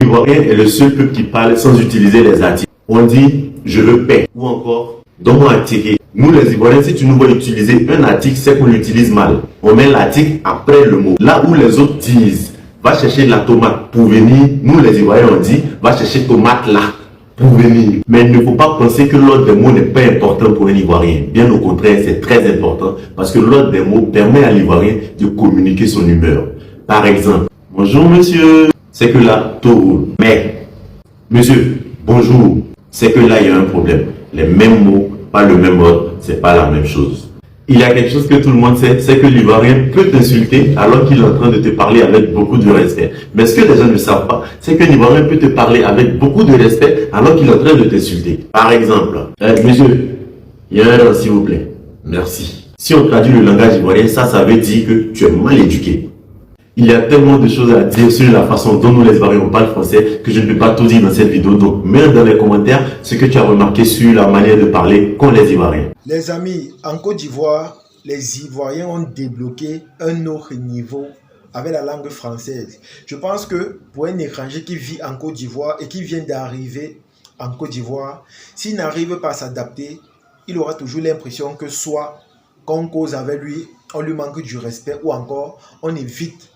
L'Ivoirien est le seul peuple qui parle sans utiliser les articles. On dit je veux paix ou encore donne-moi un ticket. Nous les Ivoiriens, si tu nous vois utiliser un article, c'est qu'on l'utilise mal. On met l'article après le mot. Là où les autres disent va chercher la tomate pour venir, nous les Ivoiriens on dit va chercher tomate là pour venir. Mais il ne faut pas penser que l'ordre des mots n'est pas important pour un Ivoirien. Bien au contraire, c'est très important parce que l'ordre des mots permet à l'Ivoirien de communiquer son humeur. Par exemple, bonjour monsieur, c'est que là, tout roule. Mais, monsieur, bonjour, c'est que là, il y a un problème. Les mêmes mots, pas le même ordre, c'est pas la même chose. Il y a quelque chose que tout le monde sait, c'est que l'Ivoirien peut t'insulter alors qu'il est en train de te parler avec beaucoup de respect. Mais ce que les gens ne savent pas, c'est que l'Ivoirien peut te parler avec beaucoup de respect alors qu'il est en train de t'insulter. Par exemple, monsieur, il y a un s'il vous plaît. Merci. Si on traduit le langage ivoirien, ça veut dire que tu es mal éduqué. Il y a tellement de choses à dire sur la façon dont nous les Ivoiriens on parle français que je ne peux pas tout dire dans cette vidéo. Donc, mets dans les commentaires ce que tu as remarqué sur la manière de parler qu'ont les Ivoiriens. Les amis, en Côte d'Ivoire, les Ivoiriens ont débloqué un autre niveau avec la langue française. Je pense que pour un étranger qui vit en Côte d'Ivoire et qui vient d'arriver en Côte d'Ivoire, s'il n'arrive pas à s'adapter, il aura toujours l'impression que soit qu'on cause avec lui, on lui manque du respect ou encore on évite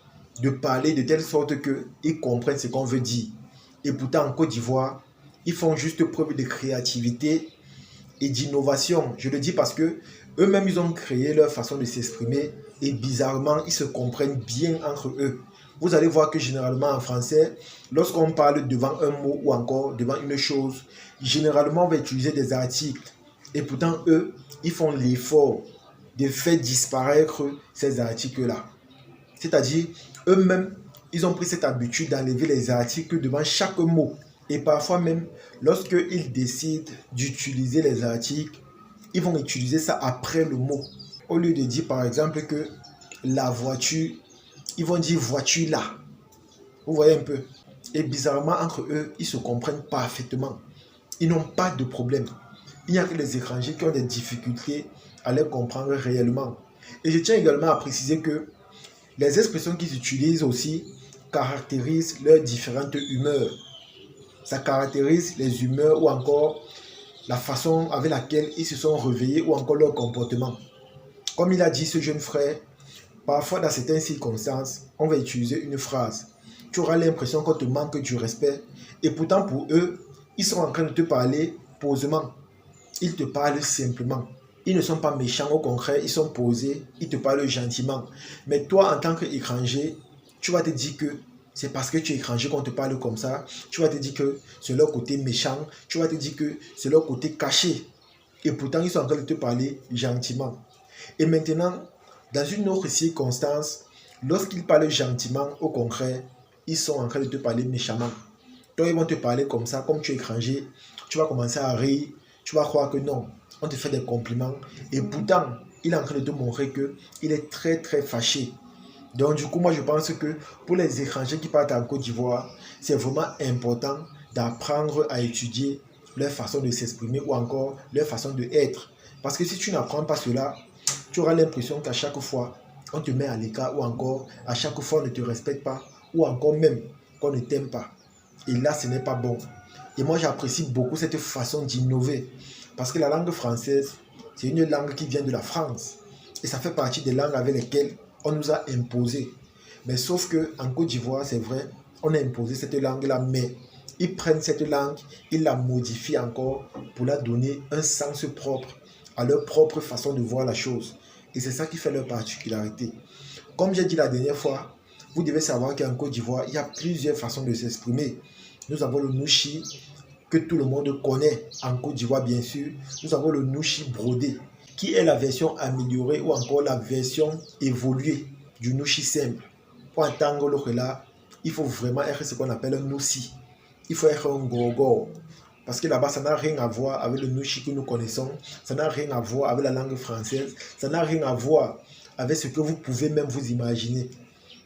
de parler de telle sorte qu'ils comprennent ce qu'on veut dire. Et pourtant, en Côte d'Ivoire, ils font juste preuve de créativité et d'innovation. Je le dis parce que eux-mêmes, ils ont créé leur façon de s'exprimer et bizarrement, ils se comprennent bien entre eux. Vous allez voir que généralement en français, lorsqu'on parle devant un mot ou encore devant une chose, généralement, on va utiliser des articles. Et pourtant, eux, ils font l'effort de faire disparaître ces articles-là. C'est-à-dire, eux-mêmes, ils ont pris cette habitude d'enlever les articles devant chaque mot. Et parfois même, lorsqu'ils décident d'utiliser les articles, ils vont utiliser ça après le mot. Au lieu de dire par exemple que la voiture, ils vont dire voiture là. Vous voyez un peu. Et bizarrement, entre eux, ils se comprennent parfaitement. Ils n'ont pas de problème. Il n'y a que les étrangers qui ont des difficultés à les comprendre réellement. Et je tiens également à préciser que les expressions qu'ils utilisent aussi caractérisent leurs différentes humeurs. Ça caractérise les humeurs ou encore la façon avec laquelle ils se sont réveillés ou encore leur comportement. Comme il a dit ce jeune frère, parfois dans certaines circonstances, on va utiliser une phrase. Tu auras l'impression qu'on te manque du respect et pourtant pour eux, ils sont en train de te parler posément. Ils te parlent simplement. Ils ne sont pas méchants, au contraire, ils sont posés, ils te parlent gentiment. Mais toi, en tant qu'étranger, tu vas te dire que c'est parce que tu es étranger qu'on te parle comme ça. Tu vas te dire que c'est leur côté méchant. Tu vas te dire que c'est leur côté caché. Et pourtant, ils sont en train de te parler gentiment. Et maintenant, dans une autre circonstance, lorsqu'ils parlent gentiment, au contraire, ils sont en train de te parler méchamment. Toi, ils vont te parler comme ça, comme tu es étranger. Tu vas commencer à rire. Tu vas croire que non, on te fait des compliments. Et pourtant, il est en train de te montrer qu'il est très, très fâché. Donc, du coup, moi, je pense que pour les étrangers qui partent en Côte d'Ivoire, c'est vraiment important d'apprendre à étudier leur façon de s'exprimer ou encore leur façon d'être. Parce que si tu n'apprends pas cela, tu auras l'impression qu'à chaque fois, on te met à l'écart ou encore à chaque fois, on ne te respecte pas ou encore même qu'on ne t'aime pas. Et là, ce n'est pas bon. Et moi, j'apprécie beaucoup cette façon d'innover. Parce que la langue française, c'est une langue qui vient de la France. Et ça fait partie des langues avec lesquelles on nous a imposé. Mais sauf qu'en Côte d'Ivoire, c'est vrai, on a imposé cette langue-là, mais ils prennent cette langue, ils la modifient encore pour la donner un sens propre à leur propre façon de voir la chose. Et c'est ça qui fait leur particularité. Comme j'ai dit la dernière fois, vous devez savoir qu'en Côte d'Ivoire, il y a plusieurs façons de s'exprimer. Nous avons le nouchi, que tout le monde connaît en Côte d'Ivoire, bien sûr. Nous avons le nouchi brodé, qui est la version améliorée ou encore la version évoluée du nouchi simple. Pour entendre l'autre là, il faut vraiment être ce qu'on appelle un noussi. Il faut être un gorgor. Parce que là-bas, ça n'a rien à voir avec le nouchi que nous connaissons. Ça n'a rien à voir avec la langue française. Ça n'a rien à voir avec ce que vous pouvez même vous imaginer.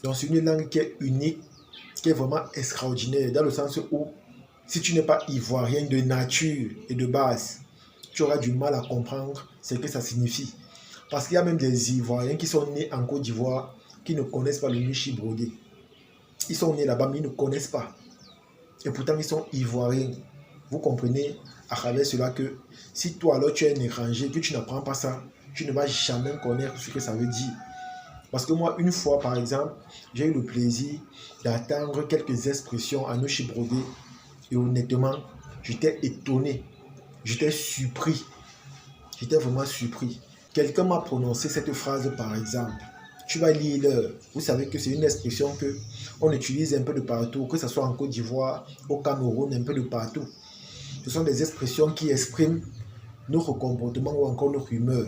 Donc, c'est une langue qui est unique, qui est vraiment extraordinaire, dans le sens où, si tu n'es pas ivoirien de nature et de base, tu auras du mal à comprendre ce que ça signifie. Parce qu'il y a même des Ivoiriens qui sont nés en Côte d'Ivoire qui ne connaissent pas le nouchi brodé. Ils sont nés là-bas, mais ils ne connaissent pas. Et pourtant, ils sont ivoiriens. Vous comprenez à travers cela que si toi, alors, tu es un étranger, que tu n'apprends pas ça, tu ne vas jamais connaître ce que ça veut dire. Parce que moi, une fois, par exemple, j'ai eu le plaisir d'entendre quelques expressions en Oshibrodé. Et honnêtement, j'étais étonné. J'étais surpris. J'étais vraiment surpris. Quelqu'un m'a prononcé cette phrase, par exemple. Tu vas lire l'heure. Vous savez que c'est une expression qu'on utilise un peu de partout, que ce soit en Côte d'Ivoire, au Cameroun, un peu de partout. Ce sont des expressions qui expriment notre comportement ou encore notre humeur.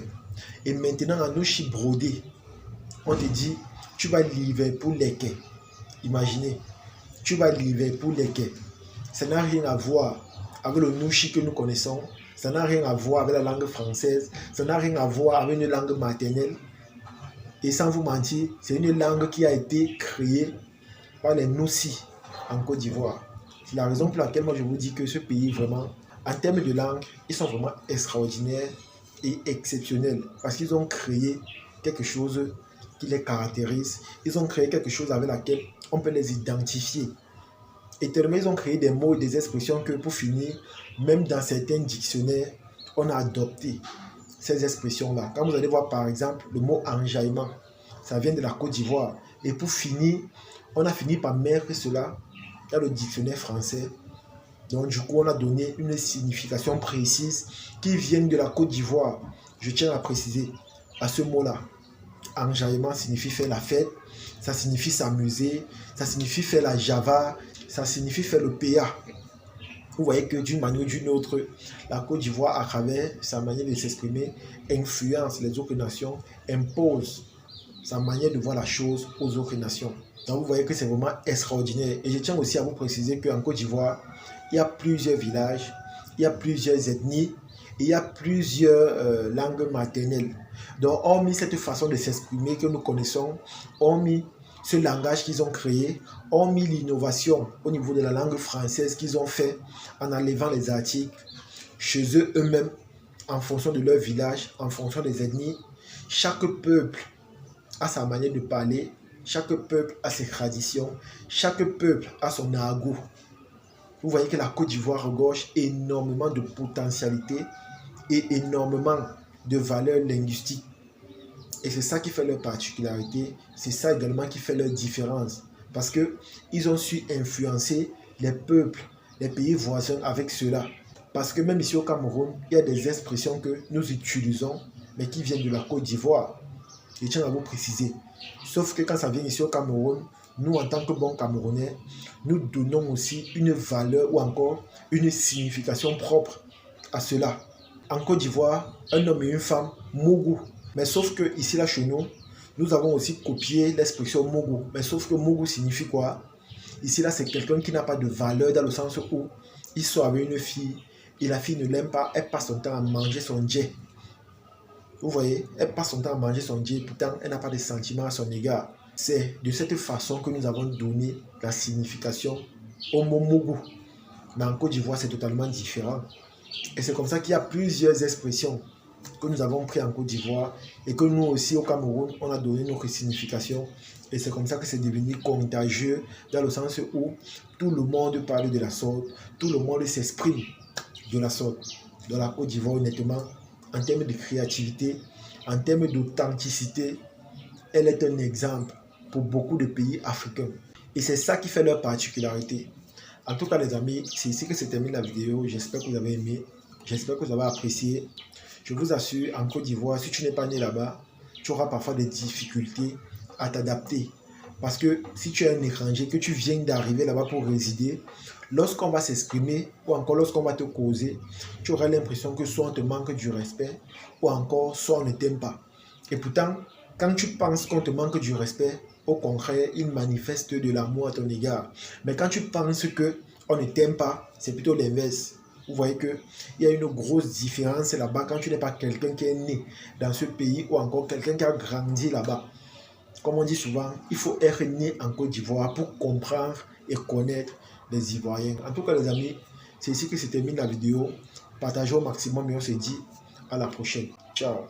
Et maintenant, en Oshibrodé, on te dit, tu vas livrer pour les quais. Imaginez, tu vas livrer pour les quais. Ça n'a rien à voir avec le nouchi que nous connaissons. Ça n'a rien à voir avec la langue française. Ça n'a rien à voir avec une langue maternelle. Et sans vous mentir, c'est une langue qui a été créée par les Noussi en Côte d'Ivoire. C'est la raison pour laquelle moi je vous dis que ce pays vraiment, en termes de langue, ils sont vraiment extraordinaires et exceptionnels. Parce qu'ils ont créé quelque chose qui les caractérise. Ils ont créé quelque chose avec laquelle on peut les identifier. Et tellement ils ont créé des mots et des expressions que pour finir, même dans certains dictionnaires, on a adopté ces expressions-là. Quand vous allez voir par exemple le mot enjaillement, ça vient de la Côte d'Ivoire. Et pour finir, on a fini par mettre cela dans le dictionnaire français. Donc du coup, on a donné une signification précise qui vient de la Côte d'Ivoire. Je tiens à préciser à ce mot-là. Enjaillement signifie faire la fête, ça signifie s'amuser, ça signifie faire la java, ça signifie faire le PA. Vous voyez que d'une manière ou d'une autre, la Côte d'Ivoire, à travers sa manière de s'exprimer, influence les autres nations, impose sa manière de voir la chose aux autres nations. Donc vous voyez que c'est vraiment extraordinaire. Et je tiens aussi à vous préciser qu'en Côte d'Ivoire, il y a plusieurs villages, il y a plusieurs ethnies, et il y a plusieurs langues maternelles. Donc, hormis cette façon de s'exprimer que nous connaissons, hormis ce langage qu'ils ont créé, hormis l'innovation au niveau de la langue française qu'ils ont fait en enlevant les articles chez eux-mêmes, en fonction de leur village, en fonction des ethnies, chaque peuple a sa manière de parler, chaque peuple a ses traditions, chaque peuple a son argot. Vous voyez que la Côte d'Ivoire regorge énormément de potentialités et énormément de valeurs linguistiques. Et c'est ça qui fait leur particularité, c'est ça également qui fait leur différence. Parce qu'ils ont su influencer les peuples, les pays voisins avec cela. Parce que même ici au Cameroun, il y a des expressions que nous utilisons, mais qui viennent de la Côte d'Ivoire. Je tiens à vous préciser. Sauf que quand ça vient ici au Cameroun, nous en tant que bons Camerounais, nous donnons aussi une valeur ou encore une signification propre à cela. En Côte d'Ivoire, un homme et une femme, Mougou. Mais sauf que ici là chez nous, nous avons aussi copié l'expression Mougou. Mais sauf que Mougou signifie quoi? Ici là, c'est quelqu'un qui n'a pas de valeur dans le sens où il sort avec une fille et la fille ne l'aime pas, elle passe son temps à manger son djé. Vous voyez, elle passe son temps à manger son djé, pourtant elle n'a pas de sentiments à son égard. C'est de cette façon que nous avons donné la signification au mot Mougou. Mais en Côte d'Ivoire, c'est totalement différent. Et c'est comme ça qu'il y a plusieurs expressions que nous avons prises en Côte d'Ivoire et que nous aussi au Cameroun, on a donné notre signification. Et c'est comme ça que c'est devenu contagieux dans le sens où tout le monde parle de la sorte, tout le monde s'exprime de la sorte. Dans la Côte d'Ivoire, honnêtement, en termes de créativité, en termes d'authenticité, elle est un exemple pour beaucoup de pays africains. Et c'est ça qui fait leur particularité. En tout cas, les amis, c'est ici que se termine la vidéo. J'espère que vous avez aimé. J'espère que vous avez apprécié. Je vous assure, en Côte d'Ivoire, si tu n'es pas né là-bas, tu auras parfois des difficultés à t'adapter. Parce que si tu es un étranger, que tu viens d'arriver là-bas pour résider, lorsqu'on va s'exprimer ou encore lorsqu'on va te causer, tu auras l'impression que soit on te manque du respect ou encore soit on ne t'aime pas. Et pourtant, quand tu penses qu'on te manque du respect, au contraire, il manifeste de l'amour à ton égard. Mais quand tu penses qu'on ne t'aime pas, c'est plutôt l'inverse. Vous voyez qu'il y a une grosse différence là-bas quand tu n'es pas quelqu'un qui est né dans ce pays ou encore quelqu'un qui a grandi là-bas. Comme on dit souvent, il faut être né en Côte d'Ivoire pour comprendre et connaître les Ivoiriens. En tout cas, les amis, c'est ici que se termine la vidéo. Partagez au maximum et on se dit à la prochaine. Ciao.